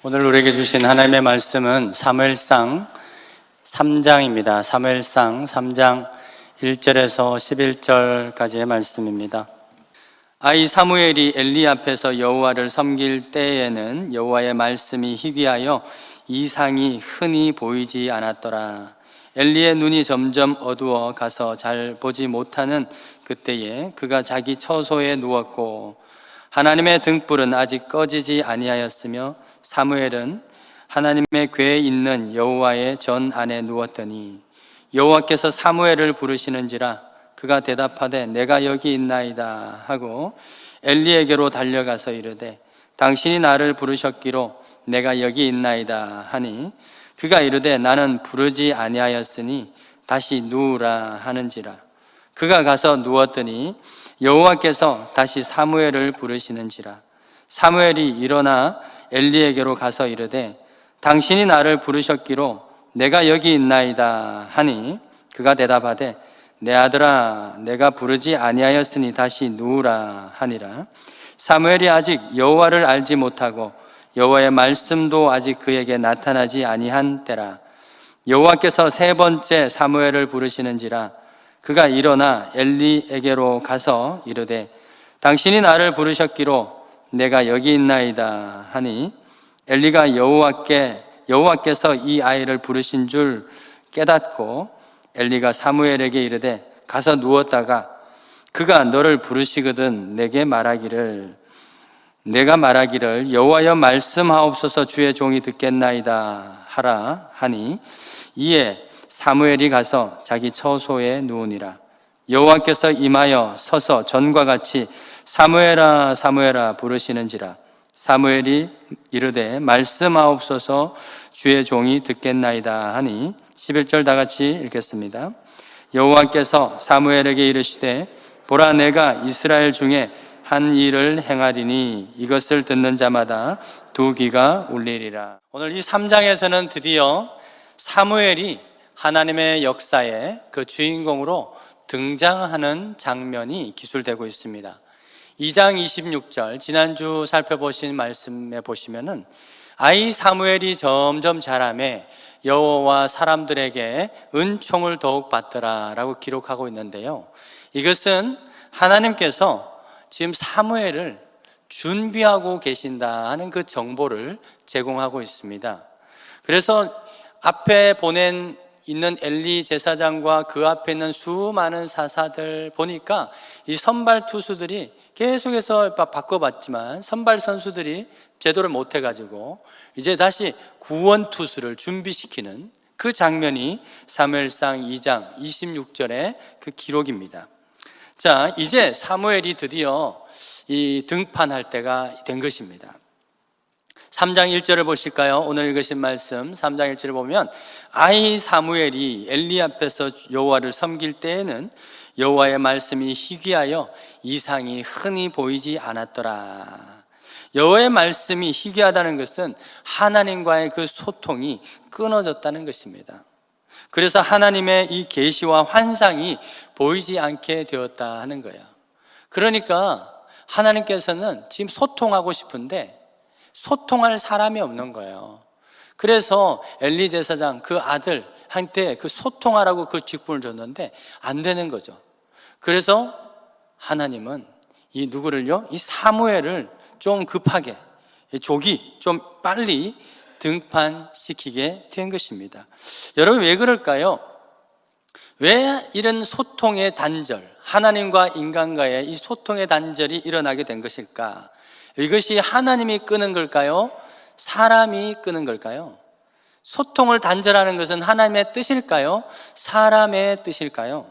오늘 우리에게 주신 하나님의 말씀은 사무엘상 3장입니다. 사무엘상 3장 1절에서 11절까지의 말씀입니다. 아이 사무엘이 엘리 앞에서 여호와를 섬길 때에는 여호와의 말씀이 희귀하여 이상이 흔히 보이지 않았더라. 엘리의 눈이 점점 어두워 가서 잘 보지 못하는 그때에 그가 자기 처소에 누웠고 하나님의 등불은 아직 꺼지지 아니하였으며 사무엘은 하나님의 궤에 있는 여호와의 전 안에 누웠더니 여호와께서 사무엘을 부르시는지라 그가 대답하되 내가 여기 있나이다 하고 엘리에게로 달려가서 이르되 당신이 나를 부르셨기로 내가 여기 있나이다 하니 그가 이르되 나는 부르지 아니하였으니 다시 누우라 하는지라. 그가 가서 누웠더니 여호와께서 다시 사무엘을 부르시는지라. 사무엘이 일어나 엘리에게로 가서 이르되 당신이 나를 부르셨기로 내가 여기 있나이다 하니 그가 대답하되 내 아들아 내가 부르지 아니하였으니 다시 누우라 하니라. 사무엘이 아직 여호와를 알지 못하고 여호와의 말씀도 아직 그에게 나타나지 아니한 때라. 여호와께서 세 번째 사무엘을 부르시는지라. 그가 일어나 엘리에게로 가서 이르되 당신이 나를 부르셨기로 내가 여기 있나이다 하니 엘리가 여호와께서 이 아이를 부르신 줄 깨닫고 엘리가 사무엘에게 이르되 가서 누웠다가 그가 너를 부르시거든 내가 말하기를 여호와여 말씀하옵소서 주의 종이 듣겠나이다 하라 하니 이에 사무엘이 가서 자기 처소에 누우니라. 여호와께서 임하여 서서 전과 같이 사무엘아 사무엘아 부르시는지라. 사무엘이 이르되 말씀하옵소서 주의 종이 듣겠나이다 하니 11절 다 같이 읽겠습니다. 여호와께서 사무엘에게 이르시되 보라 내가 이스라엘 중에 한 일을 행하리니 이것을 듣는 자마다 두 귀가 울리리라. 오늘 이 3장에서는 드디어 사무엘이 하나님의 역사의 그 주인공으로 등장하는 장면이 기술되고 있습니다. 2장 26절 지난주 살펴보신 말씀에 보시면은 아이 사무엘이 점점 자라매 여호와 사람들에게 은총을 더욱 받더라 라고 기록하고 있는데요, 이것은 하나님께서 지금 사무엘을 준비하고 계신다 하는 그 정보를 제공하고 있습니다. 그래서 앞에 있는 엘리 제사장과 그 앞에 있는 수많은 사사들 보니까 이 선발 투수들이 계속해서 바꿔봤지만 선발 선수들이 제도를 못해가지고 이제 다시 구원 투수를 준비시키는 그 장면이 사무엘상 2장 26절의 그 기록입니다. 자, 이제 사무엘이 드디어 이 등판할 때가 된 것입니다. 3장 1절을 보실까요? 오늘 읽으신 말씀 3장 1절을 보면 아이 사무엘이 엘리 앞에서 여호와를 섬길 때에는 여호와의 말씀이 희귀하여 이상이 흔히 보이지 않았더라. 여호와의 말씀이 희귀하다는 것은 하나님과의 그 소통이 끊어졌다는 것입니다. 그래서 하나님의 이 계시와 환상이 보이지 않게 되었다 하는 거예요. 그러니까 하나님께서는 지금 소통하고 싶은데 소통할 사람이 없는 거예요. 그래서 엘리 제사장 그 아들한테 그 소통하라고 그 직분을 줬는데 안 되는 거죠. 그래서 하나님은 이 누구를요? 이 사무엘을 좀 급하게 조기 좀 빨리 등판시키게 된 것입니다. 여러분 왜 그럴까요? 왜 이런 소통의 단절, 하나님과 인간과의 이 소통의 단절이 일어나게 된 것일까? 이것이 하나님이 끄는 걸까요? 사람이 끄는 걸까요? 소통을 단절하는 것은 하나님의 뜻일까요? 사람의 뜻일까요?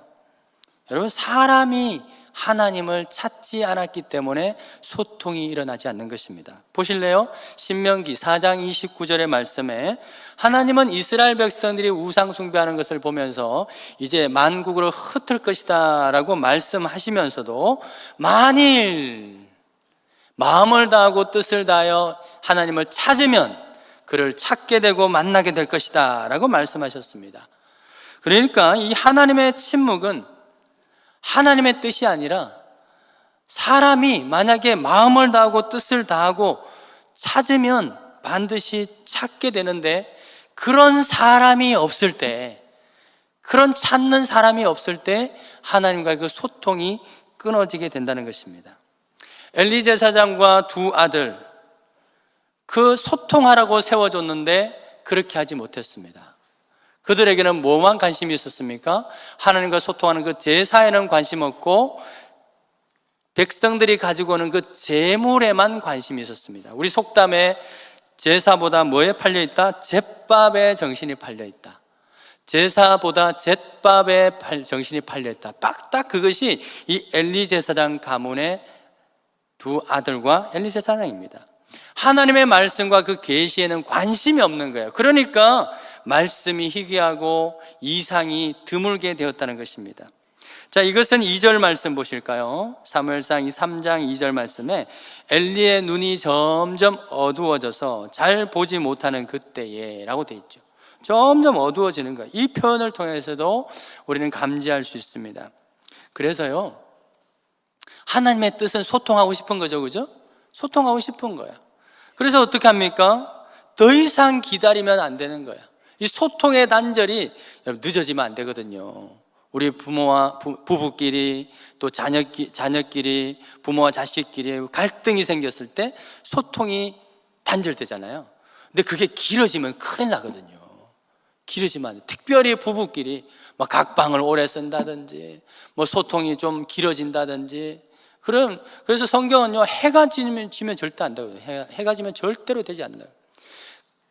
여러분 사람이 하나님을 찾지 않았기 때문에 소통이 일어나지 않는 것입니다. 보실래요? 신명기 4장 29절의 말씀에 하나님은 이스라엘 백성들이 우상 숭배하는 것을 보면서 이제 만국으로 흩을 것이다 라고 말씀하시면서도 만일 마음을 다하고 뜻을 다하여 하나님을 찾으면 그를 찾게 되고 만나게 될 것이다 라고 말씀하셨습니다. 그러니까 이 하나님의 침묵은 하나님의 뜻이 아니라 사람이 만약에 마음을 다하고 뜻을 다하고 찾으면 반드시 찾게 되는데, 그런 사람이 없을 때, 그런 찾는 사람이 없을 때 하나님과의 그 소통이 끊어지게 된다는 것입니다. 엘리 제사장과 두 아들, 그 소통하라고 세워줬는데 그렇게 하지 못했습니다. 그들에게는 뭐만 관심이 있었습니까? 하나님과 소통하는 그 제사에는 관심 없고 백성들이 가지고 오는 그 제물에만 관심이 있었습니다. 우리 속담에 제사보다 뭐에 팔려있다? 잿밥에 정신이 팔려있다. 제사보다 잿밥에 정신이 팔려있다. 딱 그것이 이 엘리 제사장 가문의 두 아들과 엘리 제사장입니다. 하나님의 말씀과 그 계시에는 관심이 없는 거예요. 그러니까 말씀이 희귀하고 이상이 드물게 되었다는 것입니다. 자, 이것은 2절 말씀 보실까요? 사무엘상 3장 2절 말씀에 엘리의 눈이 점점 어두워져서 잘 보지 못하는 그때에 라고 되어 있죠. 점점 어두워지는 거예요. 이 표현을 통해서도 우리는 감지할 수 있습니다. 그래서요, 하나님의 뜻은 소통하고 싶은 거죠, 그죠? 소통하고 싶은 거예요. 그래서 어떻게 합니까? 더 이상 기다리면 안 되는 거예요. 이 소통의 단절이 늦어지면 안 되거든요. 우리 부모와 부부끼리, 또 자녀끼리, 부모와 자식끼리 갈등이 생겼을 때 소통이 단절되잖아요. 근데 그게 길어지면 큰일 나거든요. 길어지면 안 돼. 특별히 부부끼리 막 각방을 오래 쓴다든지, 뭐 소통이 좀 길어진다든지. 그래서 성경은요, 해가 지면 절대 안 돼요. 해가 지면 절대로 되지 않나요?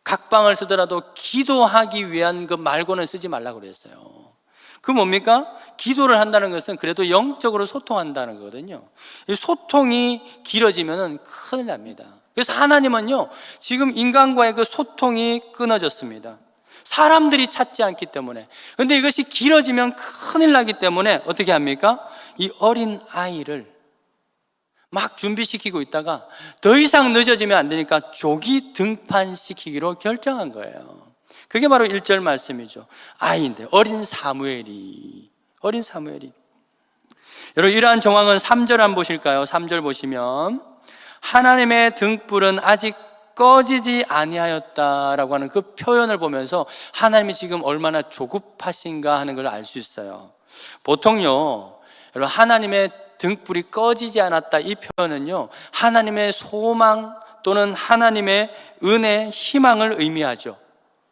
각방을 쓰더라도 기도하기 위한 것 말고는 쓰지 말라고 그랬어요. 그 뭡니까? 기도를 한다는 것은 그래도 영적으로 소통한다는 거거든요. 이 소통이 길어지면 큰일 납니다. 그래서 하나님은요, 지금 인간과의 그 소통이 끊어졌습니다. 사람들이 찾지 않기 때문에. 근데 이것이 길어지면 큰일 나기 때문에 어떻게 합니까? 이 어린 아이를 막 준비시키고 있다가 더 이상 늦어지면 안 되니까 조기 등판시키기로 결정한 거예요. 그게 바로 1절 말씀이죠. 아이인데, 어린 사무엘이. 여러분, 이러한 정황은 3절 한번 보실까요? 3절 보시면 하나님의 등불은 아직 꺼지지 아니하였다라고 하는 그 표현을 보면서 하나님이 지금 얼마나 조급하신가 하는 걸 알 수 있어요. 보통요, 여러분, 하나님의 등불이 꺼지지 않았다, 이 표현은요, 하나님의 소망 또는 하나님의 은혜, 희망을 의미하죠.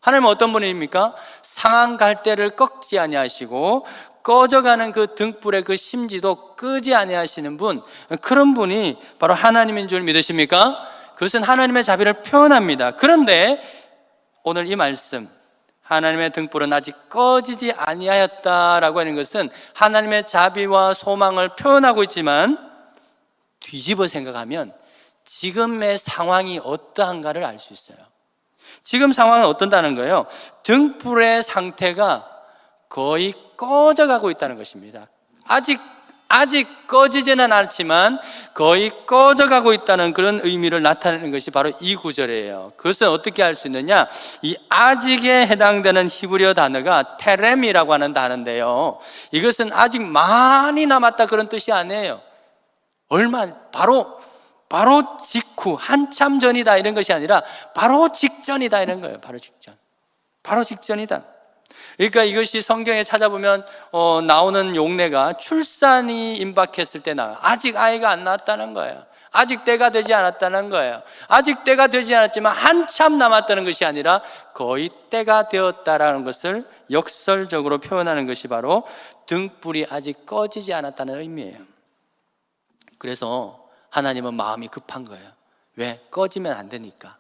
하나님은 어떤 분입니까? 상한 갈대를 꺾지 아니하시고 꺼져가는 그 등불의 그 심지도 끄지 아니하시는 분, 그런 분이 바로 하나님인 줄 믿으십니까? 그것은 하나님의 자비를 표현합니다. 그런데 오늘 이 말씀, 하나님의 등불은 아직 꺼지지 아니하였다라고 하는 것은 하나님의 자비와 소망을 표현하고 있지만 뒤집어 생각하면 지금의 상황이 어떠한가를 알 수 있어요. 지금 상황은 어떤다는 거예요? 등불의 상태가 거의 꺼져가고 있다는 것입니다. 아직 꺼지지는 않지만 거의 꺼져가고 있다는 그런 의미를 나타내는 것이 바로 이 구절이에요. 그것은 어떻게 알 수 있느냐? 이 아직에 해당되는 히브리어 단어가 테렘이라고 하는 단어인데요, 이것은 아직 많이 남았다 그런 뜻이 아니에요. 바로 직후, 한참 전이다 이런 것이 아니라 바로 직전이다 이런 거예요. 바로 직전이다. 그러니까 이것이 성경에 찾아보면 나오는 용례가 출산이 임박했을 때 나와요. 아직 아이가 안 낳았다는 거예요. 아직 때가 되지 않았다는 거예요. 아직 때가 되지 않았지만 한참 남았다는 것이 아니라 거의 때가 되었다라는 것을 역설적으로 표현하는 것이 바로 등불이 아직 꺼지지 않았다는 의미예요. 그래서 하나님은 마음이 급한 거예요. 왜? 꺼지면 안 되니까.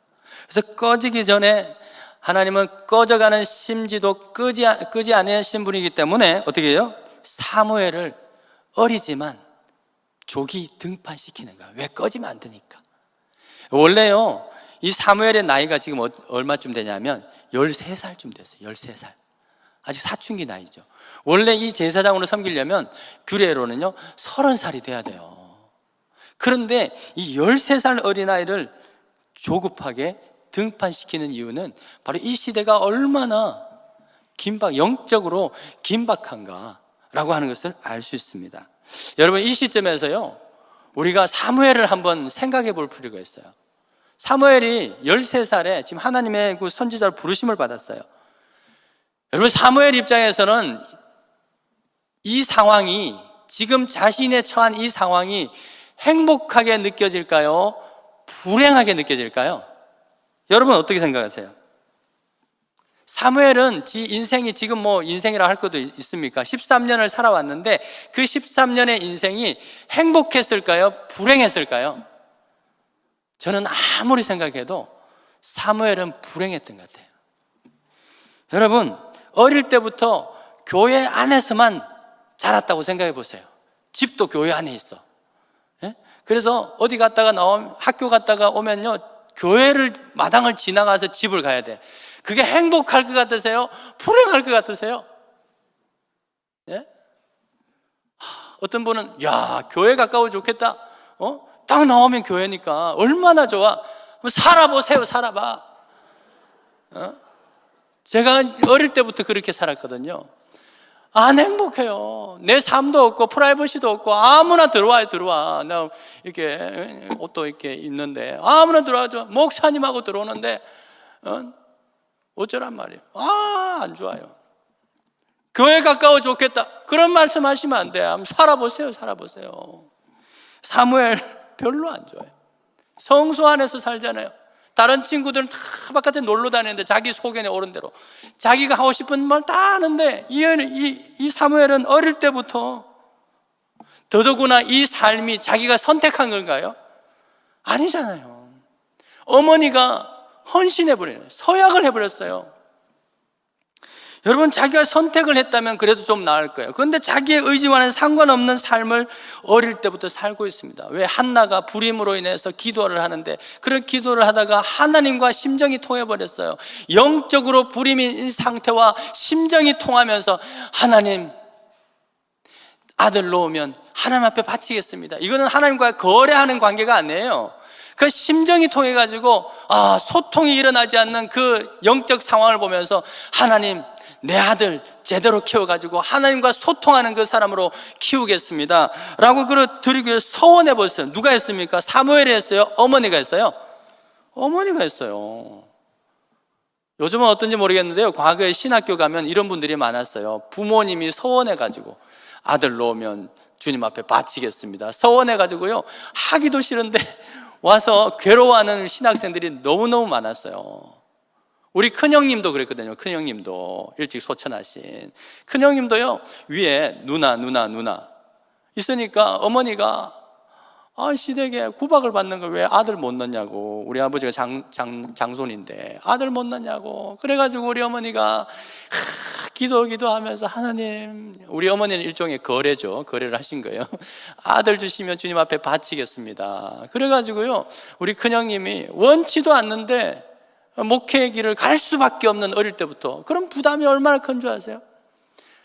그래서 꺼지기 전에 하나님은 꺼져가는 심지도 끄지 아니하신 분이기 때문에 어떻게 해요? 사무엘을 어리지만 조기 등판시키는 거야. 왜? 꺼지면 안 되니까. 원래요, 이 사무엘의 나이가 지금 얼마쯤 되냐면 13살쯤 됐어요. 13살. 아직 사춘기 나이죠. 원래 이 제사장으로 섬기려면 규례로는요 30살이 돼야 돼요. 그런데 이 13살 어린아이를 조급하게 등판시키는 이유는 바로 이 시대가 얼마나 영적으로 긴박한가라고 하는 것을 알 수 있습니다. 여러분, 이 시점에서요, 우리가 사무엘을 한번 생각해 볼 필요가 있어요. 사무엘이 13살에 지금 하나님의 그 선지자로 부르심을 받았어요. 여러분, 사무엘 입장에서는 이 상황이, 지금 자신의 처한 이 상황이 행복하게 느껴질까요? 불행하게 느껴질까요? 여러분 어떻게 생각하세요? 사무엘은 지 인생이 지금 뭐 인생이라 할 것도 있습니까? 13년을 살아왔는데 그 13년의 인생이 행복했을까요? 불행했을까요? 저는 아무리 생각해도 사무엘은 불행했던 것 같아요. 여러분, 어릴 때부터 교회 안에서만 자랐다고 생각해 보세요. 집도 교회 안에 있어. 예? 그래서 어디 갔다가 학교 갔다가 오면요, 교회를 마당을 지나가서 집을 가야 돼. 그게 행복할 것 같으세요? 불행할 것 같으세요? 예? 어떤 분은 야, 교회 가까워 좋겠다. 딱 나오면 교회니까 얼마나 좋아. 살아보세요. 살아봐. 제가 어릴 때부터 그렇게 살았거든요. 안 행복해요. 내 삶도 없고 프라이버시도 없고 아무나 들어와. 나 이렇게 옷도 이렇게 입는데 아무나 들어와줘. 목사님하고 들어오는데 어쩌란 말이에요. 안 좋아요. 교회 가까워 좋겠다. 그런 말씀 하시면 안 돼. 한번 살아보세요. 사무엘 별로 안 좋아요. 성소 안에서 살잖아요. 다른 친구들은 다 바깥에 놀러 다니는데 자기 소견에 오른 대로 자기가 하고 싶은 말 다 하는데 이 사무엘은 어릴 때부터, 더더구나 이 삶이 자기가 선택한 건가요? 아니잖아요. 어머니가 헌신해버려요. 서약을 해버렸어요. 여러분, 자기가 선택을 했다면 그래도 좀 나을 거예요. 그런데 자기의 의지와는 상관없는 삶을 어릴 때부터 살고 있습니다. 왜? 한나가 불임으로 인해서 기도를 하는데 그런 기도를 하다가 하나님과 심정이 통해버렸어요. 영적으로 불임인 상태와 심정이 통하면서 하나님, 아들 놓으면 하나님 앞에 바치겠습니다. 이거는 하나님과 거래하는 관계가 아니에요. 그 심정이 통해가지고 소통이 일어나지 않는 그 영적 상황을 보면서 하나님, 내 아들 제대로 키워가지고 하나님과 소통하는 그 사람으로 키우겠습니다 라고 드리기를 서원해 보셨어요. 누가 했습니까? 사무엘이 했어요? 어머니가 했어요? 어머니가 했어요. 요즘은 어떤지 모르겠는데요, 과거에 신학교 가면 이런 분들이 많았어요. 부모님이 서원해가지고 아들 놓으면 주님 앞에 바치겠습니다 서원해가지고요, 하기도 싫은데 와서 괴로워하는 신학생들이 너무너무 많았어요. 우리 큰형님도 그랬거든요. 큰형님도 일찍 소천하신 큰형님도요, 위에 누나 있으니까 어머니가 시댁에 구박을 받는 거 왜 아들 못 낳냐고. 우리 아버지가 장손인데 아들 못 낳냐고. 그래가지고 우리 어머니가 기도하면서 하나님, 우리 어머니는 일종의 거래죠. 거래를 하신 거예요. 아들 주시면 주님 앞에 바치겠습니다. 그래가지고요, 우리 큰형님이 원치도 않는데 목회의 길을 갈 수밖에 없는, 어릴 때부터 그런 부담이 얼마나 큰 줄 아세요?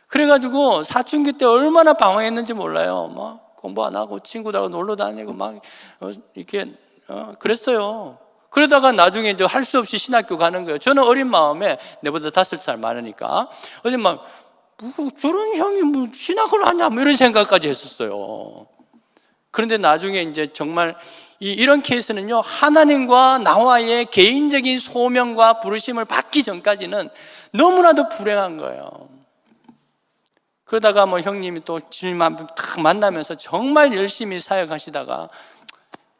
그래가지고 사춘기 때 얼마나 방황했는지 몰라요. 막 공부 안 하고 친구들하고 놀러 다니고 막 이렇게 그랬어요. 그러다가 나중에 이제 할 수 없이 신학교 가는 거예요. 저는 어린 마음에, 내보다 5살 많으니까 어린 마음, 저런 형이 뭐 신학을 하냐 뭐 이런 생각까지 했었어요. 그런데 나중에 이제 정말 이런 케이스는요, 하나님과 나와의 개인적인 소명과 부르심을 받기 전까지는 너무나도 불행한 거예요. 그러다가 뭐 형님이 또 주님 앞에 탁 만나면서 정말 열심히 사역하시다가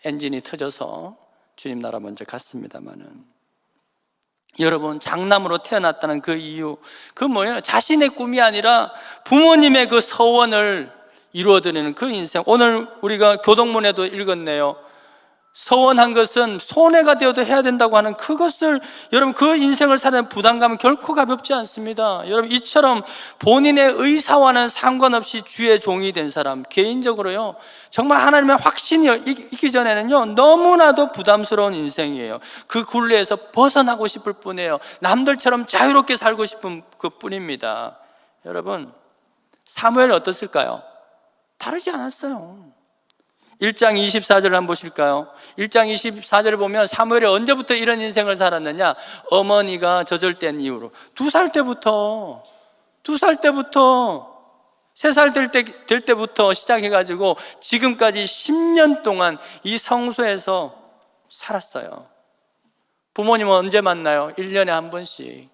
엔진이 터져서 주님 나라 먼저 갔습니다만은, 여러분, 장남으로 태어났다는 그 이유, 그 뭐예요? 자신의 꿈이 아니라 부모님의 그 서원을 이루어드리는 그 인생. 오늘 우리가 교동문에도 읽었네요. 서원한 것은 손해가 되어도 해야 된다고 하는 그것을, 여러분, 그 인생을 사는 부담감은 결코 가볍지 않습니다. 여러분, 이처럼 본인의 의사와는 상관없이 주의 종이 된 사람, 개인적으로요, 정말 하나님의 확신이 있기 전에는요, 너무나도 부담스러운 인생이에요. 그 굴레에서 벗어나고 싶을 뿐이에요. 남들처럼 자유롭게 살고 싶은 그 뿐입니다. 여러분, 사무엘 어떻을까요? 다르지 않았어요. 1장 24절을 한번 보실까요? 1장 24절을 보면 사무엘이 언제부터 이런 인생을 살았느냐? 어머니가 젖을 이후로 2살 때부터 3살 될 때부터 시작해가지고 지금까지 10년 동안 이 성소에서 살았어요. 부모님은 언제 만나요? 1년에 한 번씩.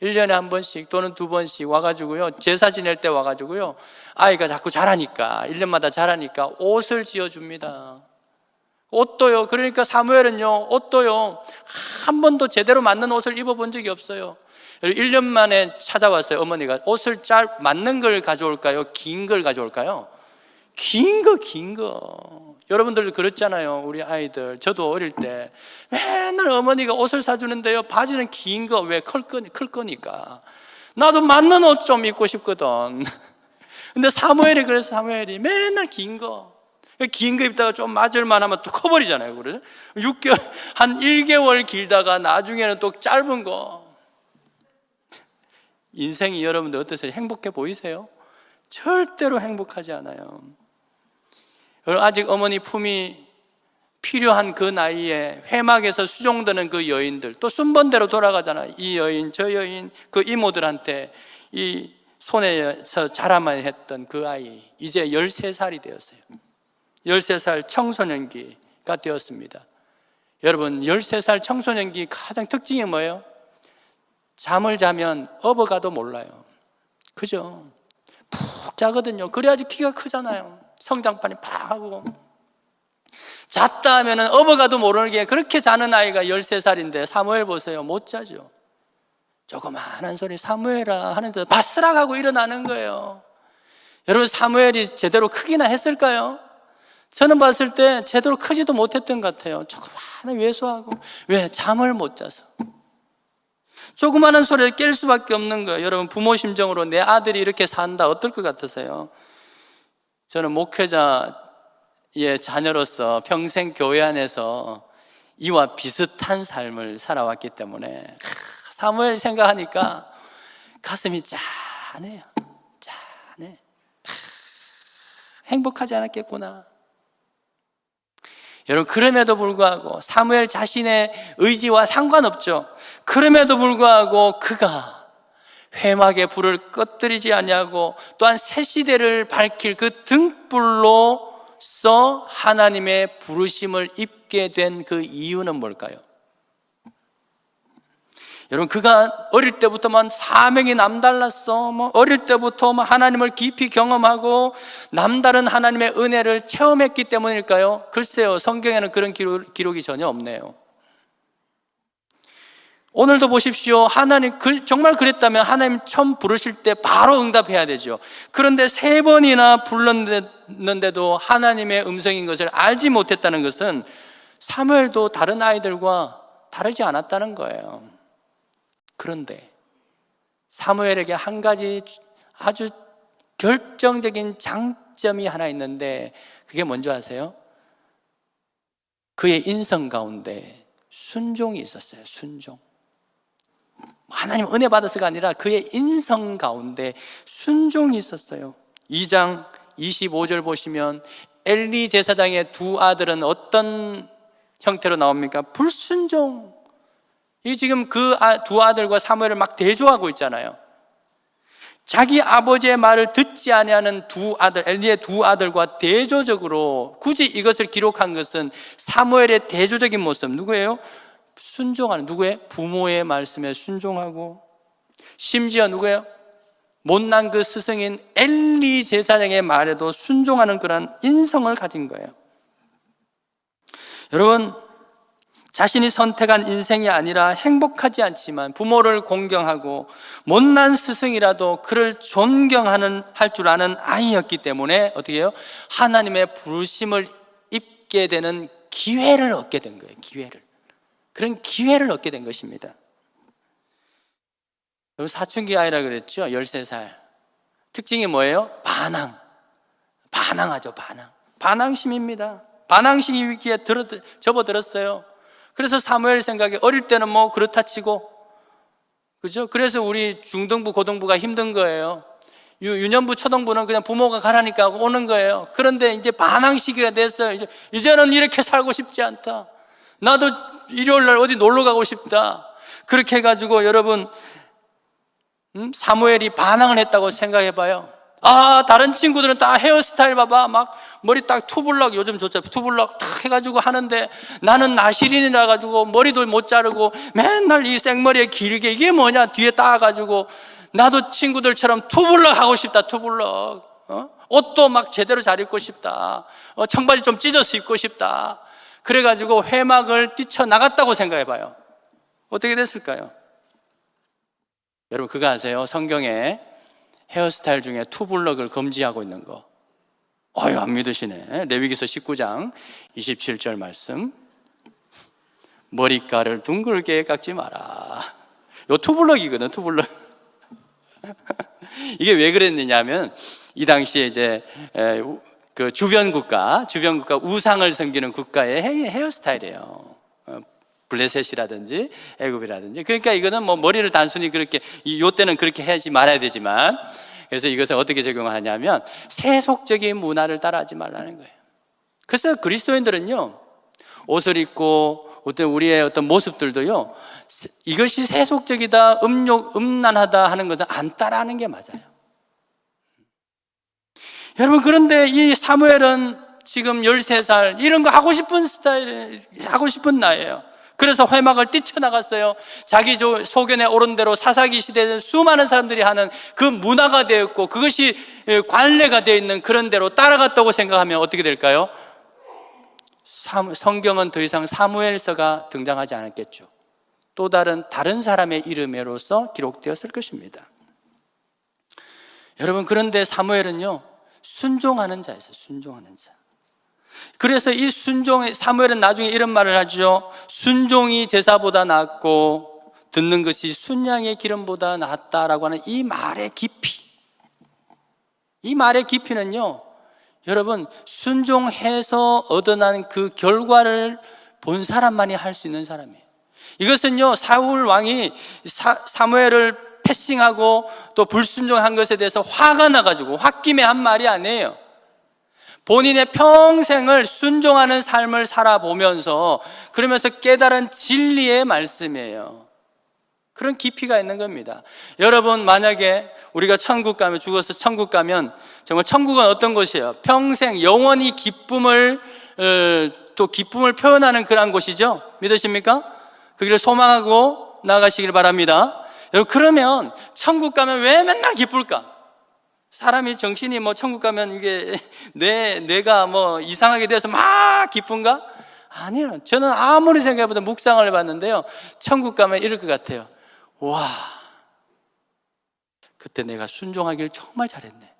1년에 한 번씩 또는 2번씩 와가지고요, 제사 지낼 때 와가지고요, 아이가 자꾸 자라니까, 1년마다 자라니까 옷을 지어줍니다. 옷도요. 그러니까 사무엘은요, 옷도요, 한 번도 제대로 맞는 옷을 입어본 적이 없어요. 1년 만에 찾아왔어요. 어머니가 옷을 맞는 걸 가져올까요? 긴 걸 가져올까요? 긴 거. 여러분들도 그렇잖아요. 우리 아이들, 저도 어릴 때 맨날 어머니가 옷을 사주는데요, 바지는 긴 거, 왜? 클 거니까. 나도 맞는 옷 좀 입고 싶거든. 근데 그래서 사무엘이 맨날 긴 거 입다가 좀 맞을만 하면 또 커버리잖아요. 그래서 6개월, 한 1개월 길다가 나중에는 또 짧은 거. 인생이 여러분들 어떠세요? 행복해 보이세요? 절대로 행복하지 않아요. 아직 어머니 품이 필요한 그 나이에 회막에서 수종드는 그 여인들, 또 순번대로 돌아가잖아요. 이 여인, 저 여인, 그 이모들한테 이 손에서 자라만 했던 그 아이, 이제 13살이 되었어요. 13살 청소년기가 되었습니다. 여러분, 13살 청소년기 가장 특징이 뭐예요? 잠을 자면 업어가도 몰라요. 그죠? 푹 자거든요. 그래야지 키가 크잖아요. 성장판이 팍 하고. 잤다 하면은 업어가도 모르게 그렇게 자는 아이가 13살인데 사무엘 보세요. 못 자죠. 조그마한 소리 사무엘아 하는데 바스락 하고 일어나는 거예요. 여러분, 사무엘이 제대로 크기나 했을까요? 저는 봤을 때 제대로 크지도 못했던 것 같아요. 조그마한 왜소하고. 왜? 잠을 못 자서. 조그마한 소리에 깰 수밖에 없는 거예요. 여러분, 부모 심정으로 내 아들이 이렇게 산다 어떨 것 같으세요? 저는 목회자의 자녀로서 평생 교회 안에서 이와 비슷한 삶을 살아왔기 때문에 사무엘 생각하니까 가슴이 짠해요. 짠해. 행복하지 않았겠구나. 여러분, 그럼에도 불구하고 사무엘 자신의 의지와 상관없죠. 그럼에도 불구하고 그가 회막의 불을 꺼뜨리지 아니하고 또한 새 시대를 밝힐 그 등불로서 하나님의 부르심을 입게 된 그 이유는 뭘까요? 여러분, 그가 어릴 때부터만 사명이 남달랐어. 어릴 때부터 하나님을 깊이 경험하고 남다른 하나님의 은혜를 체험했기 때문일까요? 글쎄요, 성경에는 그런 기록이 전혀 없네요. 오늘도 보십시오. 하나님 정말 그랬다면 하나님 처음 부르실 때 바로 응답해야 되죠. 그런데 3번이나 불렀는데도 하나님의 음성인 것을 알지 못했다는 것은 사무엘도 다른 아이들과 다르지 않았다는 거예요. 그런데 사무엘에게 한 가지 아주 결정적인 장점이 하나 있는데, 그게 뭔지 아세요? 그의 인성 가운데 순종이 있었어요. 순종. 하나님 은혜 받아서가 아니라 그의 인성 가운데 순종이 있었어요. 2장 25절 보시면 엘리 제사장의 2 아들은 어떤 형태로 나옵니까? 불순종. 이 지금 그 2 아들과 사무엘을 막 대조하고 있잖아요. 자기 아버지의 말을 듣지 아니하는 2 아들, 엘리의 2 아들과 대조적으로 굳이 이것을 기록한 것은 사무엘의 대조적인 모습, 누구예요? 순종하는, 누구예요? 부모의 말씀에 순종하고, 심지어 누구예요? 못난 그 스승인 엘리 제사장의 말에도 순종하는 그런 인성을 가진 거예요. 여러분, 자신이 선택한 인생이 아니라 행복하지 않지만 부모를 공경하고 못난 스승이라도 그를 존경하는 할 줄 아는 아이였기 때문에 어떻게 해요? 하나님의 부르심을 입게 되는 기회를 얻게 된 거예요. 그런 기회를 얻게 된 것입니다. 사춘기 아이라 그랬죠. 13살. 특징이 뭐예요? 반항하죠. 반항심입니다. 반항심 위기에 접어들었어요. 그래서 사무엘 생각에 어릴 때는 그렇다 치고, 그죠? 그래서 우리 중등부, 고등부가 힘든 거예요. 유년부, 초등부는 그냥 부모가 가라니까 오는 거예요. 그런데 이제 반항 시기가 됐어요. 이제는 이렇게 살고 싶지 않다. 나도 일요일 날 어디 놀러 가고 싶다. 그렇게 해가지고 여러분, 사무엘이 반항을 했다고 생각해 봐요. 다른 친구들은 다 헤어스타일 봐봐. 막 머리 딱 투블럭, 요즘 좋죠. 투블럭 탁 해가지고 하는데 나는 나시린이라 가지고 머리도 못 자르고 맨날 이 생머리에 길게 이게 뭐냐 뒤에 따가지고 나도 친구들처럼 투블럭 하고 싶다. 투블럭. 옷도 막 제대로 잘 입고 싶다. 청바지 좀 찢어서 입고 싶다. 그래가지고 회막을 뛰쳐나갔다고 생각해봐요. 어떻게 됐을까요? 여러분 그거 아세요? 성경에 헤어스타일 중에 투블럭을 금지하고 있는 거. 안 믿으시네. 레위기서 19장 27절 말씀. 머리카락을 둥글게 깎지 마라. 요 투블럭이거든, 투블럭. 이게 왜 그랬느냐면 이 당시에 이제 그 주변 국가 우상을 섬기는 국가의 헤어스타일이에요. 블레셋이라든지 애굽이라든지. 그러니까 이거는 뭐 머리를 단순히 그렇게 요때는 그렇게 하지 말아야 되지만, 그래서 이것을 어떻게 적용하냐면 세속적인 문화를 따라하지 말라는 거예요. 그래서 그리스도인들은요 옷을 입고 어떤 우리의 어떤 모습들도요 이것이 세속적이다, 음란하다 하는 것은 안 따라하는 게 맞아요. 여러분 그런데 이 사무엘은 지금 13살 이런 거 하고 싶은 스타일, 하고 싶은 나이에요. 그래서 회막을 뛰쳐나갔어요. 자기 소견에 오른 대로 사사기 시대에는 수많은 사람들이 하는 그 문화가 되었고 그것이 관례가 되어 있는 그런 대로 따라갔다고 생각하면 어떻게 될까요? 성경은 더 이상 사무엘서가 등장하지 않았겠죠. 또 다른 사람의 이름으로서 기록되었을 것입니다. 여러분 그런데 사무엘은요 순종하는 자였어요. 순종하는 자. 그래서 이 사무엘은 나중에 이런 말을 하죠. 순종이 제사보다 낫고 듣는 것이 순양의 기름보다 낫다라고 하는 이 말의 깊이. 이 말의 깊이는요 여러분 순종해서 얻어난 그 결과를 본 사람만이 할 수 있는 사람이에요. 이것은요 사울 왕이 사무엘을 패싱하고 또 불순종한 것에 대해서 화가 나가지고 홧김에 한 말이 아니에요. 본인의 평생을 순종하는 삶을 살아보면서 그러면서 깨달은 진리의 말씀이에요. 그런 깊이가 있는 겁니다. 여러분 만약에 우리가 천국 가면, 죽어서 천국 가면 정말 천국은 어떤 곳이에요? 평생 영원히 기쁨을 표현하는 그런 곳이죠. 믿으십니까? 그 길을 소망하고 나아가시길 바랍니다. 여러분 그러면 천국 가면 왜 맨날 기쁠까? 사람이 정신이 뭐 천국 가면 이게 뇌가 뭐 이상하게 돼서 막 기쁜가? 아니에요. 저는 아무리 생각해봐도 묵상을 해봤는데요 천국 가면 이럴 것 같아요. 와, 그때 내가 순종하길 정말 잘했네.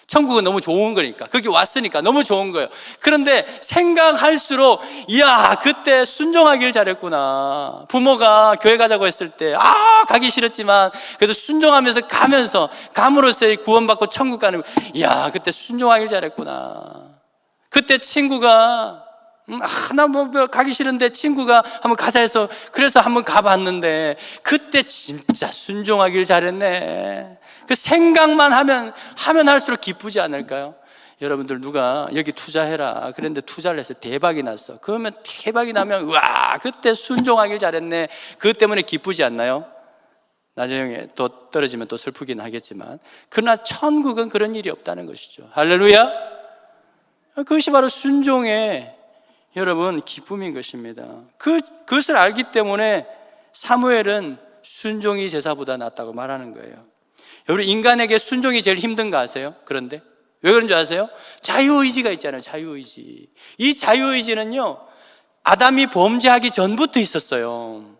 천국은 너무 좋은 거니까, 거기 왔으니까 너무 좋은 거예요. 그런데 생각할수록 이야 그때 순종하길 잘했구나. 부모가 교회 가자고 했을 때 가기 싫었지만 그래도 순종하면서 감으로써 구원받고 천국 가는, 이야 그때 순종하길 잘했구나. 그때 친구가 나 가기 싫은데 친구가 한번 가자 해서 그래서 한번 가봤는데 그때 진짜 순종하길 잘했네. 그 생각만 하면 할수록 기쁘지 않을까요? 여러분들 누가 여기 투자해라 그랬는데 투자를 해서 대박이 났어. 그러면 대박이 나면 와 그때 순종하길 잘했네. 그것 때문에 기쁘지 않나요? 나중에 또 떨어지면 또 슬프긴 하겠지만, 그러나 천국은 그런 일이 없다는 것이죠. 할렐루야. 그것이 바로 순종의 여러분 기쁨인 것입니다. 그것을 알기 때문에 사무엘은 순종이 제사보다 낫다고 말하는 거예요. 여러분 인간에게 순종이 제일 힘든 거 아세요? 그런데 왜 그런 줄 아세요? 자유의지가 있잖아요. 자유의지. 이 자유의지는요 아담이 범죄하기 전부터 있었어요.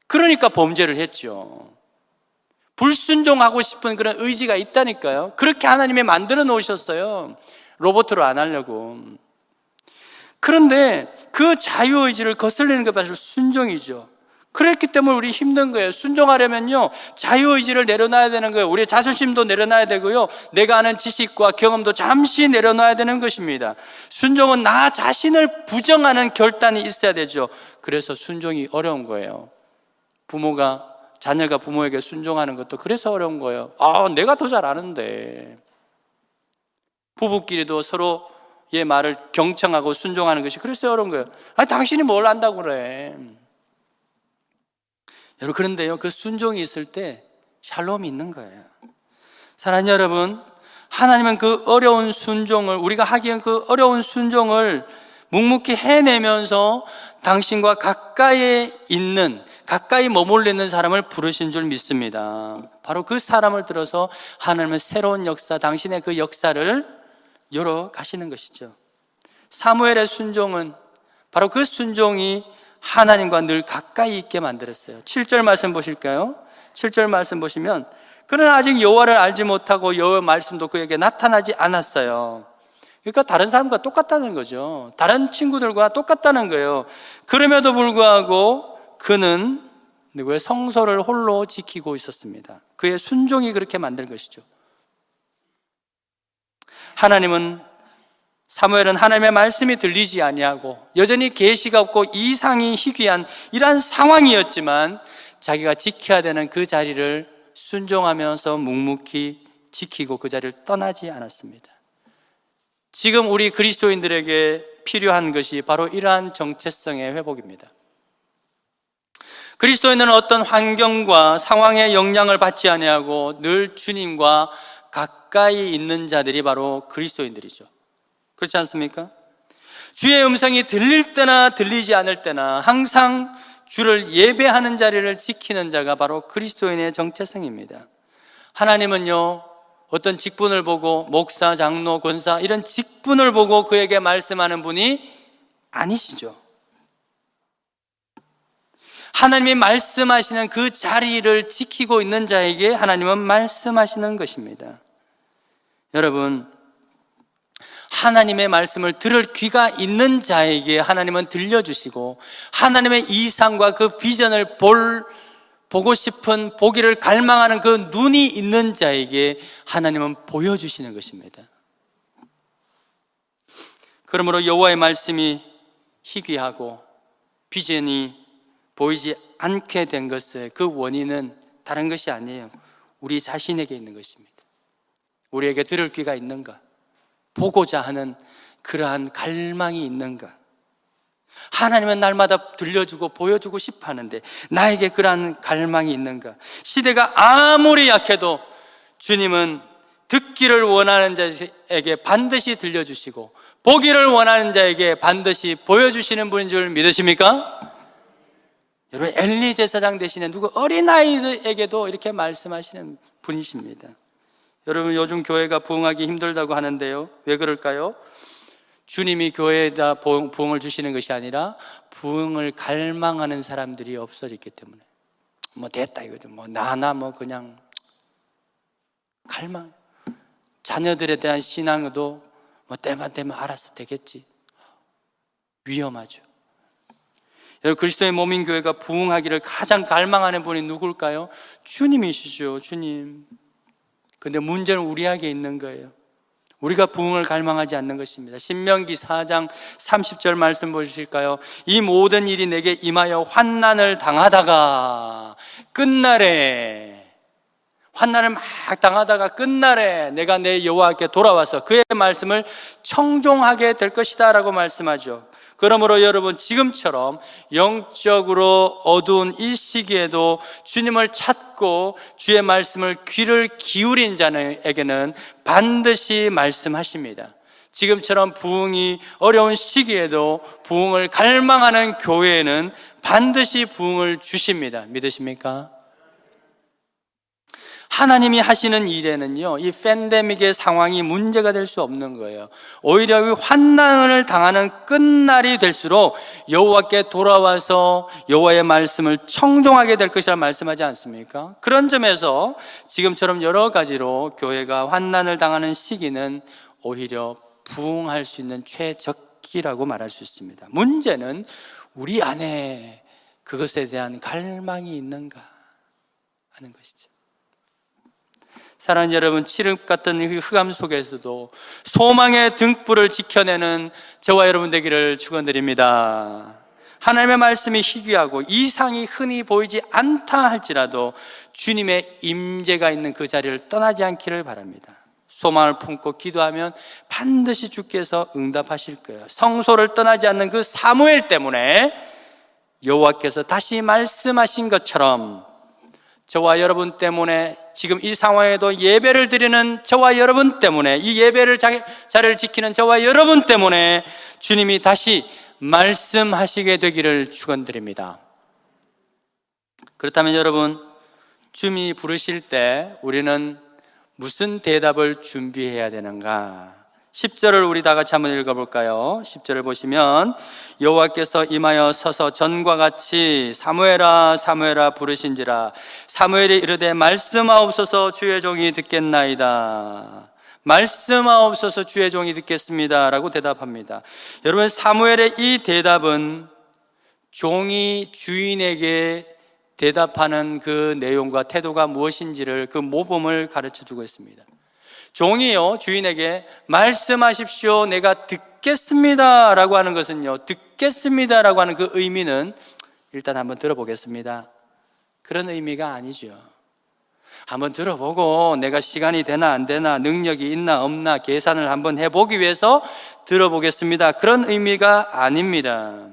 그러니까 범죄를 했죠. 불순종하고 싶은 그런 의지가 있다니까요. 그렇게 하나님이 만들어 놓으셨어요. 로봇으로 안 하려고. 그런데 그 자유의지를 거슬리는 게 바로 순종이죠. 그랬기 때문에 우리 힘든 거예요. 순종하려면요 자유의지를 내려놔야 되는 거예요. 우리의 자존심도 내려놔야 되고요 내가 아는 지식과 경험도 잠시 내려놔야 되는 것입니다. 순종은 나 자신을 부정하는 결단이 있어야 되죠. 그래서 순종이 어려운 거예요. 자녀가 부모에게 순종하는 것도 그래서 어려운 거예요. 내가 더 잘 아는데. 부부끼리도 서로의 말을 경청하고 순종하는 것이 그래서 어려운 거예요. 당신이 뭘 안다고 그래. 여러분 그런데요 그 순종이 있을 때 샬롬이 있는 거예요. 사랑하는 여러분, 하나님은 그 어려운 순종을, 우리가 하기엔 그 어려운 순종을 묵묵히 해내면서 당신과 가까이 있는, 가까이 머물러 있는 사람을 부르신 줄 믿습니다. 바로 그 사람을 들어서 하나님은 새로운 역사, 당신의 그 역사를 열어 가시는 것이죠. 사무엘의 순종은 바로 그 순종이 하나님과 늘 가까이 있게 만들었어요. 7절 말씀 보실까요? 7절 말씀 보시면, 그러나 아직 여호와를 알지 못하고 여호와의 말씀도 그에게 나타나지 않았어요. 그러니까 다른 사람과 똑같다는 거죠. 다른 친구들과 똑같다는 거예요. 그럼에도 불구하고 그는 누구의 성소를 홀로 지키고 있었습니다. 그의 순종이 그렇게 만든 것이죠. 사무엘은 하나님의 말씀이 들리지 아니하고 여전히 계시가 없고 이상이 희귀한 이러한 상황이었지만 자기가 지켜야 되는 그 자리를 순종하면서 묵묵히 지키고 그 자리를 떠나지 않았습니다. 지금 우리 그리스도인들에게 필요한 것이 바로 이러한 정체성의 회복입니다. 그리스도인은 어떤 환경과 상황의 영향을 받지 아니하고 늘 주님과 가까이 있는 자들이 바로 그리스도인들이죠. 그렇지 않습니까? 주의 음성이 들릴 때나 들리지 않을 때나 항상 주를 예배하는 자리를 지키는 자가 바로 그리스도인의 정체성입니다. 하나님은요, 어떤 직분을 보고 목사, 장로, 권사 이런 직분을 보고 그에게 말씀하는 분이 아니시죠. 하나님이 말씀하시는 그 자리를 지키고 있는 자에게 하나님은 말씀하시는 것입니다. 여러분, 하나님의 말씀을 들을 귀가 있는 자에게 하나님은 들려주시고 하나님의 이상과 그 비전을 보고 싶은, 보기를 갈망하는 그 눈이 있는 자에게 하나님은 보여주시는 것입니다. 그러므로 여호와의 말씀이 희귀하고 비전이 보이지 않게 된 것의 그 원인은 다른 것이 아니에요. 우리 자신에게 있는 것입니다. 우리에게 들을 귀가 있는가? 보고자 하는 그러한 갈망이 있는가? 하나님은 날마다 들려주고 보여주고 싶어 하는데 나에게 그러한 갈망이 있는가? 시대가 아무리 약해도 주님은 듣기를 원하는 자에게 반드시 들려주시고 보기를 원하는 자에게 반드시 보여주시는 분인 줄 믿으십니까? 여러분, 엘리 제사장 대신에 누구 어린아이들에게도 이렇게 말씀하시는 분이십니다. 여러분, 요즘 교회가 부흥하기 힘들다고 하는데요, 왜 그럴까요? 주님이 교회에다 부흥을 주시는 것이 아니라 부흥을 갈망하는 사람들이 없어졌기 때문에 뭐 됐다 이거죠. 뭐 그냥 갈망, 자녀들에 대한 신앙도 뭐 때만 되면 알아서 되겠지. 위험하죠. 여러분, 그리스도의 몸인 교회가 부흥하기를 가장 갈망하는 분이 누굴까요? 주님이시죠. 주님. 근데 문제는 우리에게 있는 거예요. 우리가 부흥을 갈망하지 않는 것입니다. 신명기 4장 30절 말씀 보실까요? 이 모든 일이 내게 임하여 환난을 당하다가 끝날에, 환난을 막 당하다가 끝날에 내가 내 여호와께 돌아와서 그의 말씀을 청종하게 될 것이다 라고 말씀하죠. 그러므로 여러분, 지금처럼 영적으로 어두운 이 시기에도 주님을 찾고 주의 말씀을 귀를 기울인 자에게는 반드시 말씀하십니다. 지금처럼 부흥이 어려운 시기에도 부흥을 갈망하는 교회에는 반드시 부흥을 주십니다. 믿으십니까? 하나님이 하시는 일에는요, 이 팬데믹의 상황이 문제가 될 수 없는 거예요. 오히려 이 환난을 당하는 끝날이 될수록 여호와께 돌아와서 여호와의 말씀을 청종하게 될 것이라 말씀하지 않습니까? 그런 점에서 지금처럼 여러 가지로 교회가 환난을 당하는 시기는 오히려 부흥할 수 있는 최적기라고 말할 수 있습니다. 문제는 우리 안에 그것에 대한 갈망이 있는가 하는 것이죠. 사랑하는 여러분, 칠흑 같은 흑암 속에서도 소망의 등불을 지켜내는 저와 여러분 되기를 축원드립니다. 하나님의 말씀이 희귀하고 이상이 흔히 보이지 않다 할지라도 주님의 임재가 있는 그 자리를 떠나지 않기를 바랍니다. 소망을 품고 기도하면 반드시 주께서 응답하실 거예요. 성소를 떠나지 않는 그 사무엘 때문에 여호와께서 다시 말씀하신 것처럼 저와 여러분 때문에, 지금 이 상황에도 예배를 드리는 저와 여러분 때문에, 이 예배를 자리를 지키는 저와 여러분 때문에 주님이 다시 말씀하시게 되기를 축원드립니다. 그렇다면 여러분, 주님이 부르실 때 우리는 무슨 대답을 준비해야 되는가? 10절을 우리 다 같이 한번 읽어볼까요? 10절을 보시면 여호와께서 임하여 서서 전과 같이 사무엘아 사무엘아 부르신지라 사무엘이 이르되 말씀하옵소서 주의 종이 듣겠나이다. 말씀하옵소서 주의 종이 듣겠습니다 라고 대답합니다. 여러분, 사무엘의 이 대답은 종이 주인에게 대답하는 그 내용과 태도가 무엇인지를, 그 모범을 가르쳐 주고 있습니다. 종이요, 주인에게 말씀하십시오, 내가 듣겠습니다 라고 하는 것은요, 듣겠습니다 라고 하는 그 의미는 일단 한번 들어보겠습니다, 그런 의미가 아니죠. 한번 들어보고 내가 시간이 되나 안 되나, 능력이 있나 없나 계산을 한번 해보기 위해서 들어보겠습니다, 그런 의미가 아닙니다.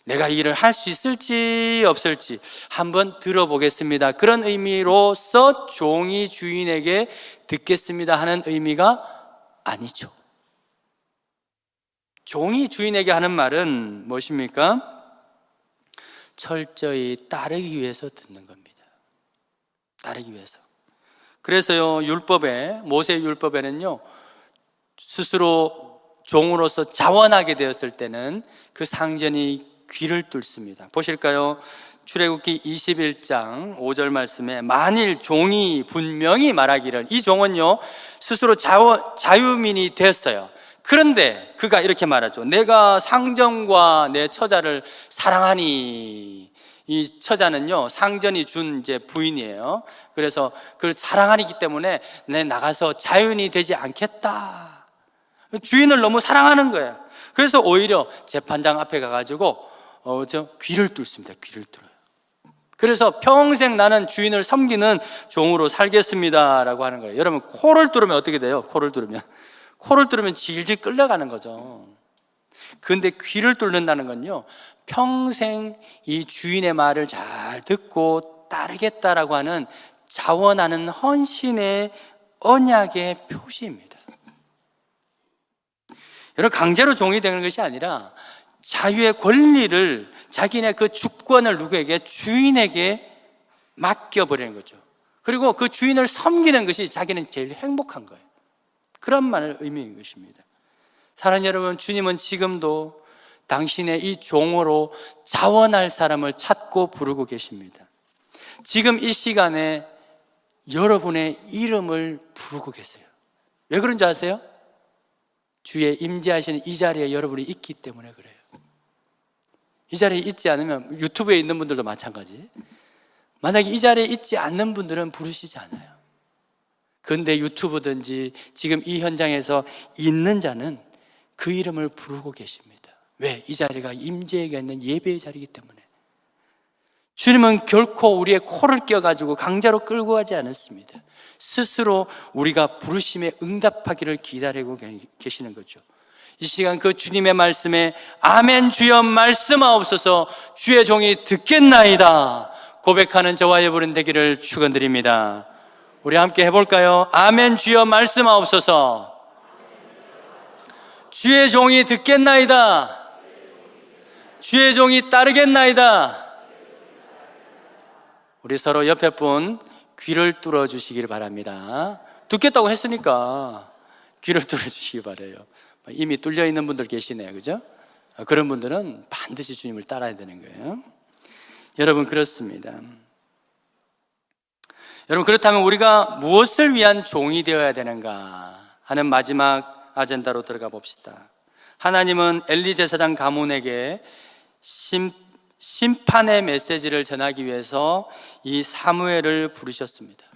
내가 이 일을 할 수 있을지 없을지 한번 들어보겠습니다, 그런 의미로서 종이 주인에게 듣겠습니다 하는 의미가 아니죠. 종이 주인에게 하는 말은 무엇입니까? 철저히 따르기 위해서 듣는 겁니다. 따르기 위해서. 그래서요, 율법에, 모세 율법에는요, 스스로 종으로서 자원하게 되었을 때는 그 상전이 귀를 뚫습니다. 보실까요? 출애굽기 21장 5절 말씀에 만일 종이 분명히 말하기를, 이 종은요 스스로 자유민이 됐어요. 그런데 그가 이렇게 말하죠. 내가 상전과 내 처자를 사랑하니, 이 처자는요 상전이 준 이제 부인이에요. 그래서 그걸 사랑하기 때문에 내 나가서 자유인이 되지 않겠다. 주인을 너무 사랑하는 거예요. 그래서 오히려 재판장 앞에 가가지고 귀를 뚫습니다. 귀를 뚫어요. 그래서 평생 나는 주인을 섬기는 종으로 살겠습니다 라고 하는 거예요. 여러분, 코를 뚫으면 어떻게 돼요? 코를 뚫으면 질질 끌려가는 거죠. 그런데 귀를 뚫는다는 건요, 평생 이 주인의 말을 잘 듣고 따르겠다라고 하는 자원하는 헌신의 언약의 표시입니다. 여러분, 강제로 종이 되는 것이 아니라 자유의 권리를, 자기네 그 주권을 누구에게? 주인에게 맡겨버리는 거죠. 그리고 그 주인을 섬기는 것이 자기는 제일 행복한 거예요. 그런 말을 의미인 것입니다. 사랑하는 여러분, 주님은 지금도 당신의 이 종으로 자원할 사람을 찾고 부르고 계십니다. 지금 이 시간에 여러분의 이름을 부르고 계세요. 왜 그런지 아세요? 주의 임재하시는 이 자리에 여러분이 있기 때문에 그래요. 이 자리에 있지 않으면, 유튜브에 있는 분들도 마찬가지, 만약에 이 자리에 있지 않는 분들은 부르시지 않아요. 그런데 유튜브든지 지금 이 현장에서 있는 자는 그 이름을 부르고 계십니다. 왜? 이 자리가 임재가 있는 예배의 자리이기 때문에. 주님은 결코 우리의 코를 껴가지고 강제로 끌고 가지 않았습니다. 스스로 우리가 부르심에 응답하기를 기다리고 계시는 거죠. 이 시간 그 주님의 말씀에 아멘 주여 말씀하옵소서 주의 종이 듣겠나이다 고백하는 저와 여러분 되기를 축원드립니다. 우리 함께 해볼까요? 아멘 주여 말씀하옵소서 주의 종이 듣겠나이다, 주의 종이 따르겠나이다. 우리 서로 옆에 분 귀를 뚫어 주시기를 바랍니다. 듣겠다고 했으니까 귀를 뚫어 주시기 바라요. 이미 뚫려 있는 분들 계시네요, 그죠? 그런 분들은 반드시 주님을 따라야 되는 거예요. 여러분, 그렇습니다. 여러분, 그렇다면 우리가 무엇을 위한 종이 되어야 되는가 하는 마지막 아젠다로 들어가 봅시다. 하나님은 엘리 제사장 가문에게 심판의 메시지를 전하기 위해서 이 사무엘을 부르셨습니다.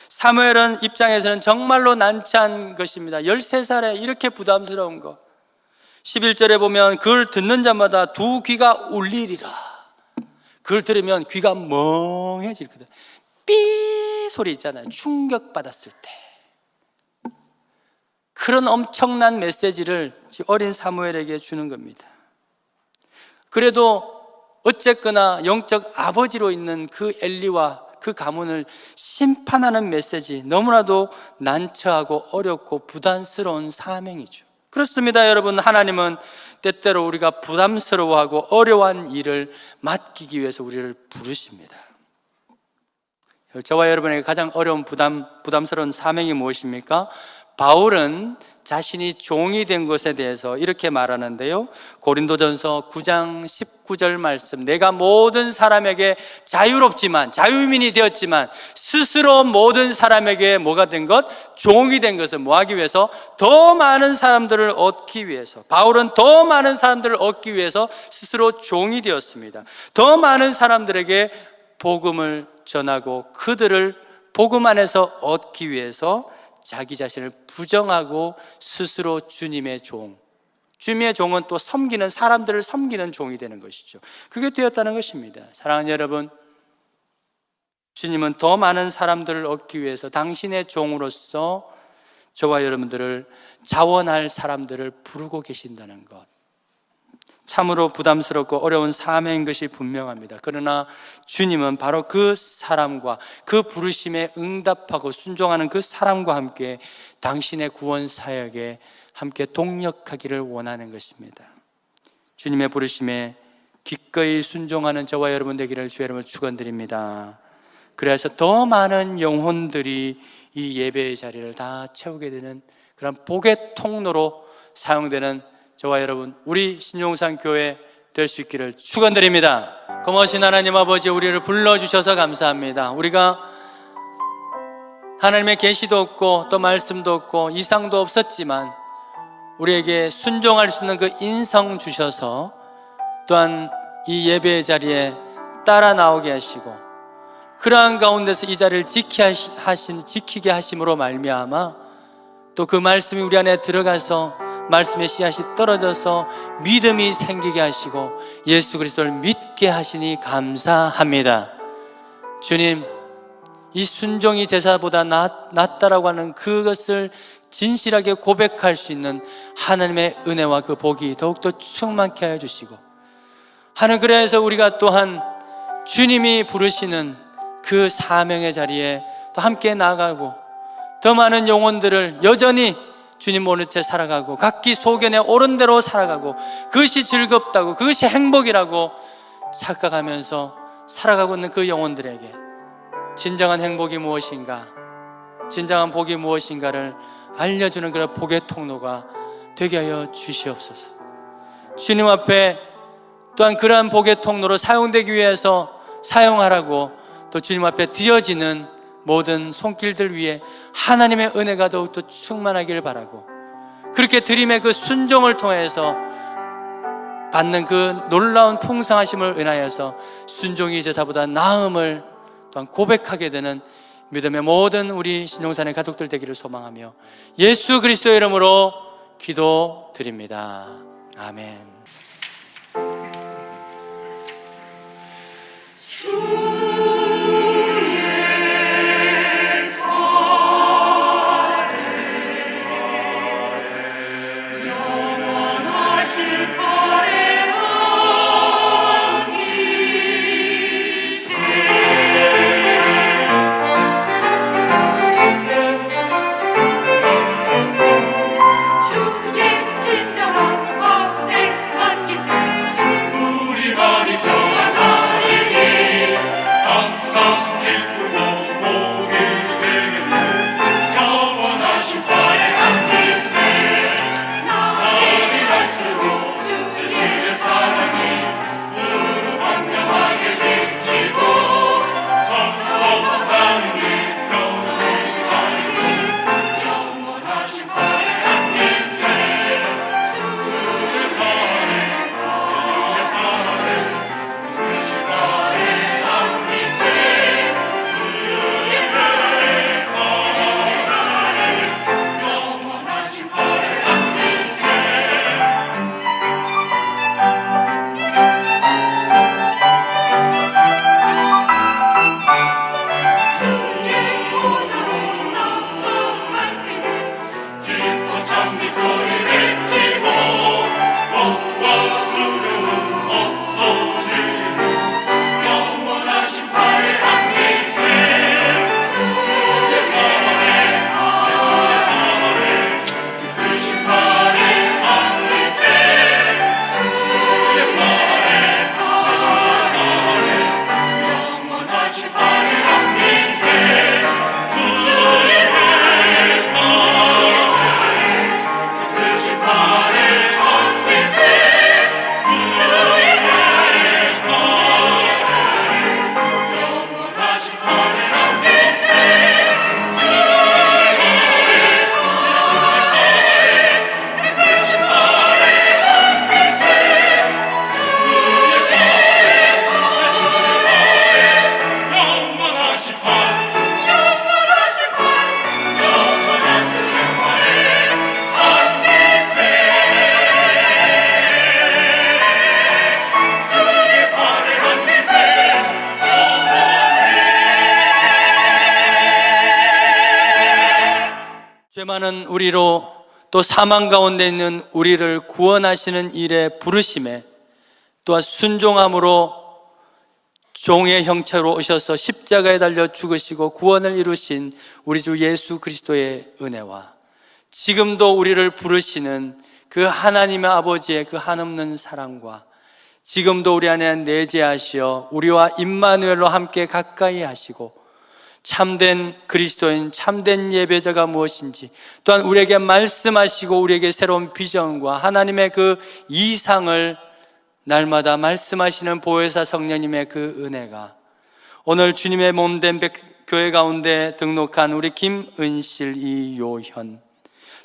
사무엘은 입장에서는 정말로 난처한 것입니다. 13살에 이렇게 부담스러운 거. 11절에 보면 그걸 듣는 자마다 두 귀가 울리리라. 그걸 들으면 귀가 멍해지거든. 삐 소리 있잖아요. 충격받았을 때. 그런 엄청난 메시지를 어린 사무엘에게 주는 겁니다. 그래도 어쨌거나 영적 아버지로 있는 그 엘리와 그 가문을 심판하는 메시지, 너무나도 난처하고 어렵고 부담스러운 사명이죠. 그렇습니다, 여러분. 하나님은 때때로 우리가 부담스러워하고 어려운 일을 맡기기 위해서 우리를 부르십니다. 저와 여러분에게 가장 어려운 부담스러운 사명이 무엇입니까? 바울은 자신이 종이 된 것에 대해서 이렇게 말하는데요, 고린도전서 9장 19절 말씀, 내가 모든 사람에게 자유롭지만, 자유민이 되었지만 스스로 모든 사람에게 뭐가 된 것? 종이 된 것을 뭐 하기 위해서? 더 많은 사람들을 얻기 위해서. 바울은 더 많은 사람들을 얻기 위해서 스스로 종이 되었습니다. 더 많은 사람들에게 복음을 전하고 그들을 복음 안에서 얻기 위해서 자기 자신을 부정하고 스스로 주님의 종, 주님의 종은 또 섬기는 사람들을 섬기는 종이 되는 것이죠. 그게 되었다는 것입니다. 사랑하는 여러분, 주님은 더 많은 사람들을 얻기 위해서 당신의 종으로서 저와 여러분들을 자원할 사람들을 부르고 계신다는 것, 참으로 부담스럽고 어려운 사명인 것이 분명합니다. 그러나 주님은 바로 그 사람과 그 부르심에 응답하고 순종하는 그 사람과 함께 당신의 구원 사역에 함께 동력하기를 원하는 것입니다. 주님의 부르심에 기꺼이 순종하는 저와 여러분 되기를 주의 이름으로 축원드립니다. 그래서 더 많은 영혼들이 이 예배의 자리를 다 채우게 되는 그런 복의 통로로 사용되는 저와 여러분, 우리 신용산 교회 될 수 있기를 축원드립니다. 고마우신 하나님 아버지, 우리를 불러주셔서 감사합니다. 우리가 하나님의 계시도 없고 또 말씀도 없고 이상도 없었지만 우리에게 순종할 수 있는 그 인성 주셔서 또한 이 예배의 자리에 따라 나오게 하시고 그러한 가운데서 이 자리를 지키게 하심으로 말미암아 또 그 말씀이 우리 안에 들어가서 말씀의 씨앗이 떨어져서 믿음이 생기게 하시고 예수 그리스도를 믿게 하시니 감사합니다. 주님, 이 순종이 제사보다 낫다라고 하는 그것을 진실하게 고백할 수 있는 하나님의 은혜와 그 복이 더욱더 충만케 하여 주시고, 하늘 그래서 우리가 또한 주님이 부르시는 그 사명의 자리에 또 함께 나아가고 더 많은 영혼들을 여전히 주님 모른 채 살아가고 각기 소견에 옳은 대로 살아가고 그것이 즐겁다고 그것이 행복이라고 착각하면서 살아가고 있는 그 영혼들에게 진정한 행복이 무엇인가, 진정한 복이 무엇인가를 알려주는 그런 복의 통로가 되게 하여 주시옵소서. 주님 앞에 또한 그러한 복의 통로로 사용되기 위해서 사용하라고 또 주님 앞에 드려지는 모든 손길들 위에 하나님의 은혜가 더욱더 충만하기를 바라고, 그렇게 드림의 그 순종을 통해서 받는 그 놀라운 풍성하심을 은하여서 순종이 제사보다 나음을 또한 고백하게 되는 믿음의 모든 우리 신용산의 가족들 되기를 소망하며 예수 그리스도의 이름으로 기도드립니다. 아멘. 주님 친절한 거래 죄 많은 우리로 또 사망 가운데 있는 우리를 구원하시는 일에 부르심에 또한 순종함으로 종의 형체로 오셔서 십자가에 달려 죽으시고 구원을 이루신 우리 주 예수 그리스도의 은혜와 지금도 우리를 부르시는 그 하나님의 아버지의 그 한없는 사랑과 지금도 우리 안에 내재하시어 우리와 임마누엘로 함께 가까이 하시고 참된 그리스도인, 참된 예배자가 무엇인지 또한 우리에게 말씀하시고 우리에게 새로운 비전과 하나님의 그 이상을 날마다 말씀하시는 보혜사 성령님의 그 은혜가 오늘 주님의 몸된 교회 가운데 등록한 우리 김은실, 이요현,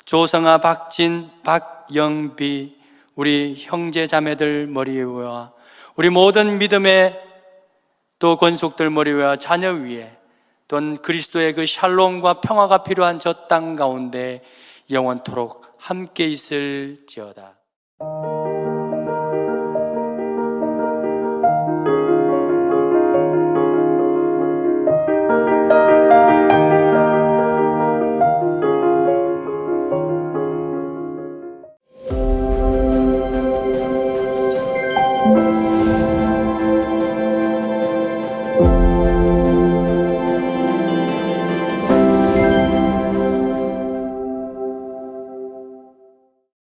조성아, 박진, 박영비 우리 형제 자매들 머리 위와 우리 모든 믿음의 또 권속들 머리 위와 자녀 위에 또한 그리스도의 그 샬롬과 평화가 필요한 저 땅 가운데 영원토록 함께 있을지어다.